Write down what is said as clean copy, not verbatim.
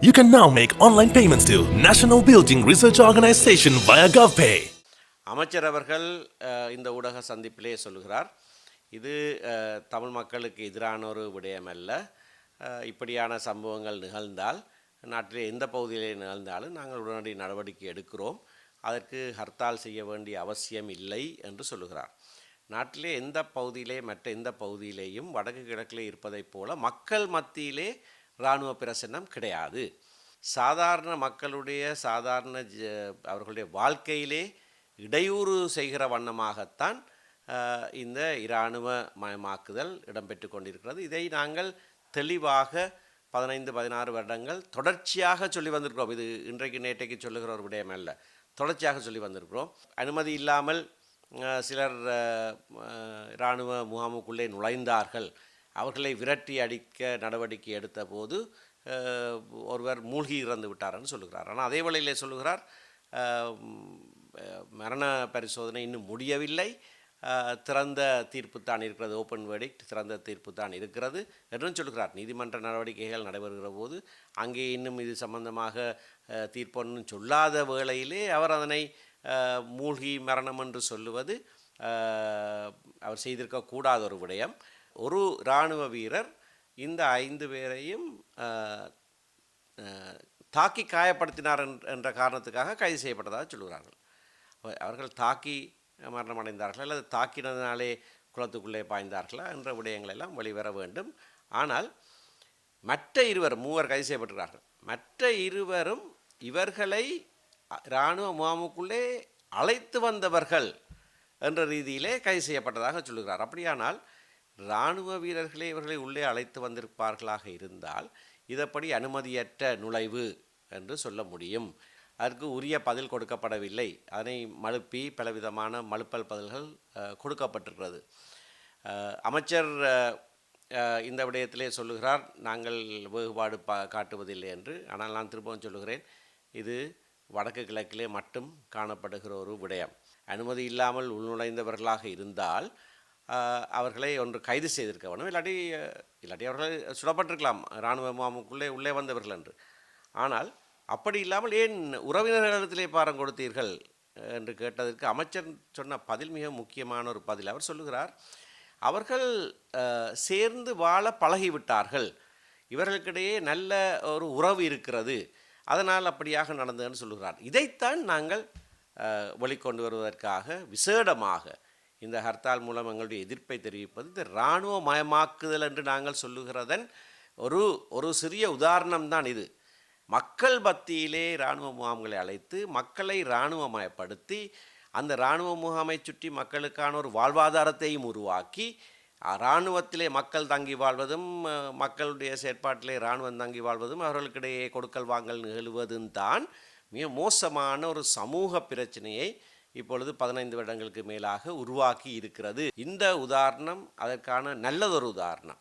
You can now make online payments to National Building Research Organization via GovPay. அமைச்சர் அவர்கள் இந்த ஊடக சந்திப்பிலே சொல்லுகிறார், இது தமிழ் மக்களுக்கு எதிரான ஒரு விடயமல்ல. இப்படியான சம்பவங்கள் நிகழ்ந்தால், நாட்டிலே எந்த பகுதியிலே நிகழ்ந்தாலும் நாங்கள் உடனடி நடவடிக்கை எடுக்கிறோம். அதற்கு ஹர்த்தால் செய்ய வேண்டிய அவசியம் இல்லை என்று சொல்லுகிறார். நாட்டிலே எந்த பகுதியிலே மற்ற எந்த பகுதியிலேயும் வடக்கு கிழக்கிலே இருப்பதைப் போல மக்கள் மத்தியிலே இராணுவ பிரசன்னம் கிடையாது. சாதாரண மக்களுடைய அவர்களுடைய வாழ்க்கையிலே இடையூறு செய்கிற வண்ணமாகத்தான் இந்த இராணுவ மயமாக்குதல் இடம்பெற்று கொண்டிருக்கிறது. இதை நாங்கள் தெளிவாக 15-16 வருடங்கள் தொடர்ச்சியாக சொல்லி வந்திருக்கிறோம். இது இன்றைக்கு நேற்றைக்கு சொல்லுகிற ஒரு விடயம் அல்ல, தொடர்ச்சியாக சொல்லி வந்திருக்கிறோம். அனுமதி இல்லாமல் சிலர் இராணுவ முகாமுக்குள்ளே நுழைந்தார்கள். அவர்களை விரட்டி அடிக்க நடவடிக்கை எடுத்த போது ஒருவர் மூழ்கி இறந்து விட்டார்னு சொல்லுகிறார். ஆனால் அதே வேளையிலே சொல்லுகிறார், மரண பரிசோதனை இன்னும் முடியவில்லை, திறந்த தீர்ப்பு தான் இருக்கிறது, ஓப்பன் வேர்டிக்ட், திறந்த தீர்ப்பு தான் இருக்கிறது என்றும் சொல்லுகிறார். நீதிமன்ற நடவடிக்கைகள் நடைபெறுகிற போது அங்கே இன்னும் இது சம்பந்தமாக தீர்ப்பொன்னு சொல்லாத வேளையிலே அவர் அதனை மூழ்கி மரணம் என்று சொல்லுவது அவர் செய்திருக்கக்கூடாத ஒரு விடயம். ஒரு இராணுவ வீரர் இந்த 5 பேரையும் தாக்கி காயப்படுத்தினார் என்ற காரணத்துக்காக கைது செய்யப்பட்டதாக சொல்கிறார்கள். அவர்கள் தாக்கி மரணமடைந்தார்களா அல்லது தாக்கினதினாலே குளத்துக்குள்ளே பாய்ந்தார்களா என்ற விடயங்கள் எல்லாம் வெளிவர வேண்டும். ஆனால் மற்ற 3 கைது செய்யப்பட்டிருக்கிறார்கள். மற்ற 2 இவர்களை இராணுவ முகாமுக்குள்ளே அழைத்து வந்தவர்கள் என்ற ரீதியிலே கைது செய்யப்பட்டதாக சொல்லுகிறார். அப்படியானால் இராணுவ வீரர்களே இவர்களை உள்ளே அழைத்து வந்திருப்பார்களாக இருந்தால் இதப்படி அனுமதியற்ற நுழைவு என்று சொல்ல முடியும். அதற்கு உரிய பதில் கொடுக்கப்படவில்லை. அதனை மழுப்பி பலவிதமான மழுப்பல் பதில்கள் கொடுக்கப்பட்டிருக்கிறது. அமைச்சர் இந்த விடயத்திலே சொல்லுகிறார், நாங்கள் வேறுபாடு காட்டுவதில்லை என்று. ஆனால் நான் திரும்பவும் சொல்லுகிறேன், இது வடக்கு கிழக்கிலே மட்டும் காணப்படுகிற ஒரு விடயம். அனுமதி இல்லாமல் உள்நுழைந்தவர்களாக இருந்தால் அவர்களை ஒன்று கைது செய்திருக்க வேணும், இல்லாட்டி அவர்கள் சுடப்பட்டிருக்கலாம், இராணுவ முகாமுக்குள்ளே உள்ளே வந்தவர்கள் என்று. ஆனால் அப்படி இல்லாமல் ஏன் உறவினர்களிடத்திலே பாரம் கொடுத்தீர்கள் என்று கேட்டதற்கு அமைச்சர் சொன்ன பதில் மிக முக்கியமான ஒரு பதில். அவர் சொல்லுகிறார், அவர்கள் சேர்ந்து வாழ பழகிவிட்டார்கள், இவர்களுக்கிடையே நல்ல ஒரு உறவு இருக்கிறது, அதனால் அப்படியாக நடந்ததுன்னு சொல்லுகிறார். இதைத்தான் நாங்கள் வெளிக்கொண்டு வருவதற்காக விசேடமாக இந்த ஹர்த்தால் மூலம் எங்களுடைய எதிர்ப்பை தெரிவிப்பது. இந்த இராணுவ மயமாக்குதல் என்று நாங்கள் சொல்லுகிறதன் ஒரு சிறிய உதாரணம்தான் இது. மக்கள் மத்தியிலே இராணுவ முகாம்களை அழைத்து மக்களை இராணுவமயப்படுத்தி அந்த இராணுவ முகாமை சுற்றி மக்களுக்கான ஒரு வாழ்வாதாரத்தையும் உருவாக்கி இராணுவத்திலே மக்கள் தங்கி வாழ்வதும் மக்களுடைய செயற்பாட்டிலே இராணுவம் தங்கி வாழ்வதும் அவர்களுக்கிடையே கொடுக்கல் வாங்கல் நிகழ்வதும் தான் மிக மோசமான ஒரு சமூக பிரச்சனையை இப்பொழுது 15 வருடங்களுக்கு மேலாக உருவாக்கி இருக்கிறது. இந்த உதாரணம் அதற்கான நல்லதொரு உதாரணம்.